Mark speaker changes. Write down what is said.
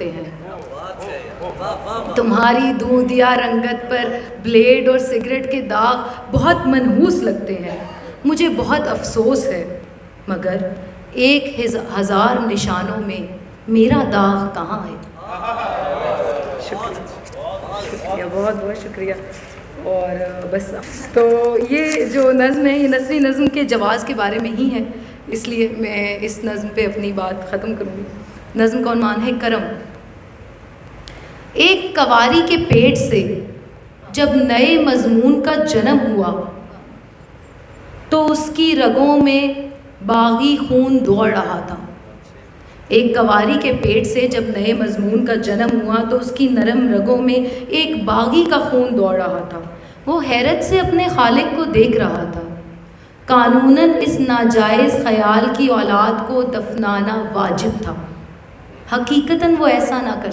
Speaker 1: لگتے ہیں. تمہاری دودھیا رنگت پر بلیڈ اور سگریٹ کے داغ بہت منحوس لگتے ہیں. مجھے بہت افسوس ہے، مگر 1000 نشانوں میں میرا داغ کہاں ہے؟ شکریہ، بہت بہت شکریہ. اور بس تو یہ جو نظم ہے یہ نثری نظم کے جواز کے بارے میں ہی ہے، اس لیے میں اس نظم پہ اپنی بات ختم کروں گی. نظم کا عنوان ہے کرم. ایک کنواری کے پیٹ سے جب نئے مضمون کا جنم ہوا تو اس کی رگوں میں باغی خون دوڑ رہا تھا. ایک کنواری کے پیٹ سے جب نئے مضمون کا جنم ہوا تو اس کی نرم رگوں میں ایک باغی کا خون دوڑ رہا تھا. وہ حیرت سے اپنے خالق کو دیکھ رہا تھا. قانوناً اس ناجائز خیال کی اولاد کو دفنانا واجب تھا. حقیقتاً وہ ایسا نہ کر